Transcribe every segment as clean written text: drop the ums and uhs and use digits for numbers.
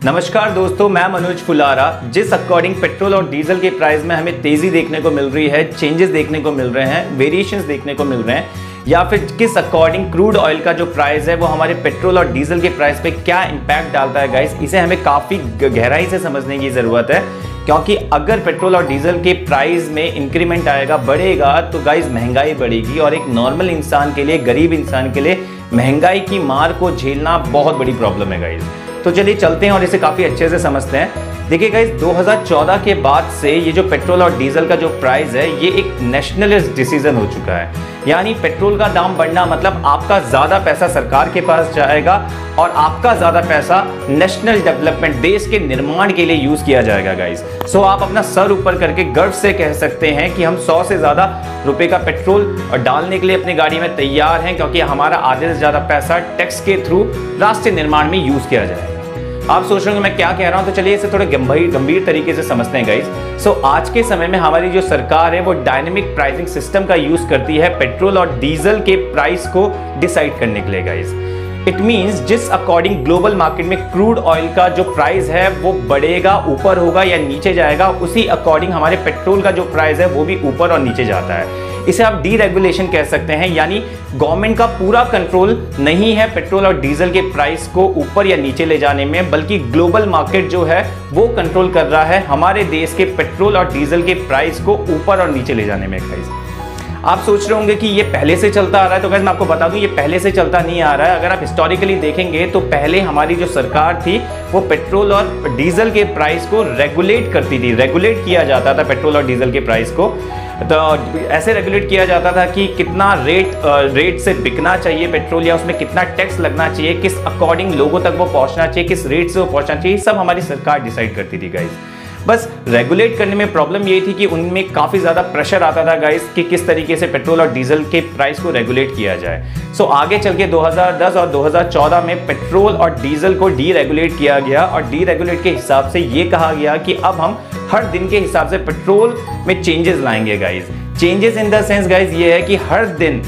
नमस्कार दोस्तों, मैं मनोज फुलारा। जिस अकॉर्डिंग पेट्रोल और डीजल के प्राइस में हमें तेजी देखने को मिल रही है, चेंजेस देखने को मिल रहे हैं, वेरिएशंस देखने को मिल रहे हैं, या फिर किस अकॉर्डिंग क्रूड ऑयल का जो प्राइस है वो हमारे पेट्रोल और डीजल के प्राइस पे क्या इंपैक्ट डालता है गाइस, इसे हमें काफ़ी गहराई से समझने की ज़रूरत है। क्योंकि अगर पेट्रोल और डीजल के प्राइस में इंक्रीमेंट आएगा, बढ़ेगा, तो गाइस महंगाई बढ़ेगी और एक नॉर्मल इंसान के लिए, गरीब इंसान के लिए महंगाई की मार को झेलना बहुत बड़ी प्रॉब्लम है गाइस। तो चलिए चलते हैं और इसे काफ़ी अच्छे से समझते हैं। देखिए गाइस, 2014 के बाद से ये जो पेट्रोल और डीजल का जो प्राइस है ये एक नेशनलिस्ट डिसीजन हो चुका है। यानी पेट्रोल का दाम बढ़ना मतलब आपका ज़्यादा पैसा सरकार के पास जाएगा और आपका ज़्यादा पैसा नेशनल डेवलपमेंट, देश के निर्माण के लिए यूज़ किया जाएगा गाइस। सो आप अपना सर ऊपर करके गर्व से कह सकते हैं कि हम 100 से ज़्यादा रुपए का पेट्रोल डालने के लिए अपनी गाड़ी में तैयार हैं, क्योंकि हमारा आधे से ज़्यादा पैसा टैक्स के थ्रू राष्ट्रीय निर्माण में यूज़ किया जाएगा। आप सोच रहे हो मैं क्या कह रहा हूं, तो चलिए इसे थोड़े गंभीर तरीके से समझते हैं गाइस। सो आज के समय में हमारी जो सरकार है वो डायनेमिक प्राइसिंग सिस्टम का यूज करती है पेट्रोल और डीजल के प्राइस को डिसाइड करने के लिए गाइस। इट मींस जिस अकॉर्डिंग ग्लोबल मार्केट में क्रूड ऑयल का जो प्राइस है वो बढ़ेगा, ऊपर होगा या नीचे जाएगा, उसी अकॉर्डिंग हमारे पेट्रोल का जो प्राइस है वो भी ऊपर और नीचे जाता है। इसे आप डीरेगुलेशन कह सकते हैं, यानी गवर्नमेंट का पूरा कंट्रोल नहीं है पेट्रोल और डीजल के प्राइस को ऊपर या नीचे ले जाने में, बल्कि ग्लोबल मार्केट जो है वो कंट्रोल कर रहा है हमारे देश के पेट्रोल और डीजल के प्राइस को ऊपर और नीचे ले जाने में गाइस। आप सोच रहे होंगे कि ये पहले से चलता आ रहा है, तो गाइस मैं आपको बता दूं ये पहले से चलता नहीं आ रहा है। अगर आप हिस्टोरिकली देखेंगे तो पहले हमारी जो सरकार थी वो पेट्रोल और डीजल के प्राइस को रेगुलेट करती थी, रेगुलेट किया जाता था पेट्रोल और डीजल के प्राइस को। तो ऐसे रेगुलेट किया जाता था कि कितना रेट से बिकना चाहिए पेट्रोल, या उसमें कितना टैक्स लगना चाहिए, किस अकॉर्डिंग लोगों तक वो पहुंचना चाहिए, किस रेट से वो पहुंचना चाहिए, सब हमारी सरकार डिसाइड करती थी गाइस। बस रेगुलेट करने में प्रॉब्लम ये थी कि उनमें काफ़ी ज़्यादा प्रेशर आता था गाइस कि किस तरीके से पेट्रोल और डीजल के प्राइस को रेगुलेट किया जाए। सो आगे चल के 2010 और 2014 में पेट्रोल और डीजल को डीरेगुलेट किया गया, और डीरेगुलेट के हिसाब से ये कहा गया कि अब हम हर दिन के हिसाब से पेट्रोल में चेंजेस लाएंगे guys. Changes in the sense guys ये है कि हर दिन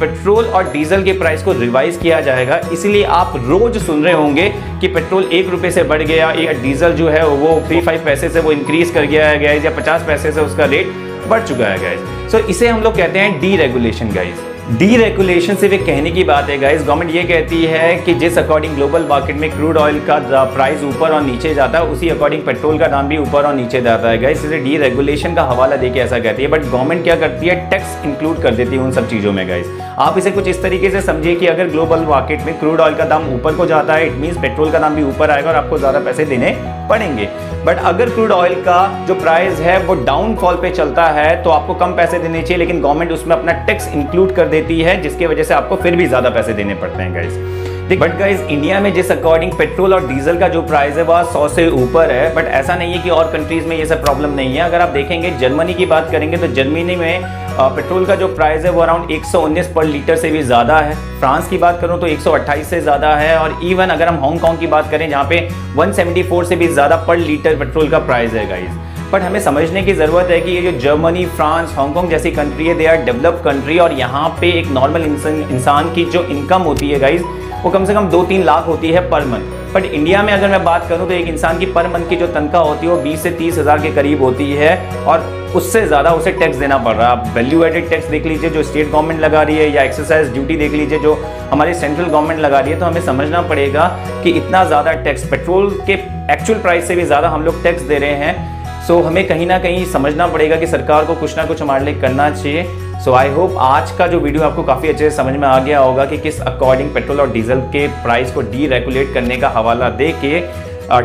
पेट्रोल और डीजल के प्राइस को रिवाइज किया जाएगा। इसीलिए आप रोज सुन रहे होंगे कि पेट्रोल 1 रुपये से बढ़ गया, या डीजल जो है वो 35 पैसे से वो इंक्रीज कर गया है गाइस, या 50 पैसे से उसका रेट बढ़ चुका है गाइस। सो इसे हम लोग कहते हैं डीरेगुलेशन गाइस। डीरेगुलेशन सिर्फ एक कहने की बात है गाइस। गवर्नमेंट ये कहती है कि जिस अकॉर्डिंग ग्लोबल मार्केट में क्रूड ऑयल का प्राइस ऊपर और नीचे जाता है, उसी अकॉर्डिंग पेट्रोल का दाम भी ऊपर और नीचे जाता है गाइस। इसे डीरेगुलेशन का हवाला देके ऐसा कहती है। बट गवर्नमेंट क्या करती है, टैक्स इंक्लूड कर देती है उन सब चीज़ों में गाइस। आप इसे कुछ इस तरीके से समझिए कि अगर ग्लोबल मार्केट में क्रूड ऑयल का दाम ऊपर को जाता है, इट मीन्स पेट्रोल का दाम भी ऊपर आएगा और आपको ज़्यादा पैसे देने पड़ेंगे। बट अगर क्रूड ऑयल का जो प्राइस है वो डाउनफॉल पे चलता है तो आपको कम पैसे देने चाहिए, लेकिन गवर्नमेंट उसमें अपना टैक्स इंक्लूड कर देती है, जिसकी वजह से आपको फिर भी ज़्यादा पैसे देने पड़ते हैं गाइस। बट गाइस, इंडिया में जिस अकॉर्डिंग पेट्रोल और डीजल का जो प्राइस है वह 100 से ऊपर है। बट ऐसा नहीं है कि और कंट्रीज में ये सब प्रॉब्लम नहीं है। अगर आप देखेंगे, जर्मनी की बात करेंगे तो जर्मनी में पेट्रोल का जो प्राइस है वो अराउंड 119 पर लीटर से भी ज़्यादा है। फ्रांस की बात करूँ तो 128 से ज़्यादा है। और इवन अगर हम हांगकांग की बात करें जहाँ पे 174 से भी ज़्यादा पर लीटर पेट्रोल का प्राइस है गाइस। बट हमें समझने की ज़रूरत है कि ये जो जर्मनी, फ्रांस, हांगकांग जैसी कंट्री है, दे आर डेवलप्ड कंट्री, और यहाँ पे एक नॉर्मल इंसान की जो इनकम होती है गाइस वो कम से कम 2-3 लाख होती है पर मंथ। बट इंडिया में अगर मैं बात करूं तो एक इंसान की पर मंथ की जो तनख्वाह होती है वो 20 से 30 हज़ार के करीब होती है, और उससे ज़्यादा उसे टैक्स देना पड़ रहा है। आप वैल्यू एडेड टैक्स देख लीजिए जो स्टेट गवर्नमेंट लगा रही है, या एक्सरसाइज ड्यूटी देख लीजिए जो हमारी सेंट्रल गवर्नमेंट लगा रही है। तो हमें समझना पड़ेगा कि इतना ज़्यादा टैक्स, पेट्रोल के एक्चुअल प्राइस से भी ज़्यादा हम लोग टैक्स दे रहे हैं। सो हमें कहीं ना कहीं समझना पड़ेगा कि सरकार को कुछ ना कुछ हमारे लिए करना चाहिए। सो आई होप आज का जो वीडियो आपको काफ़ी अच्छे से समझ में आ गया होगा कि किस अकॉर्डिंग पेट्रोल और डीजल के प्राइस को डीरेगुलेट करने का हवाला दे के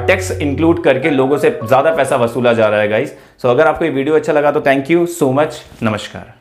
टैक्स इंक्लूड करके लोगों से ज़्यादा पैसा वसूला जा रहा है गाइस। सो अगर आपको ये वीडियो अच्छा लगा तो थैंक यू सो मच। नमस्कार।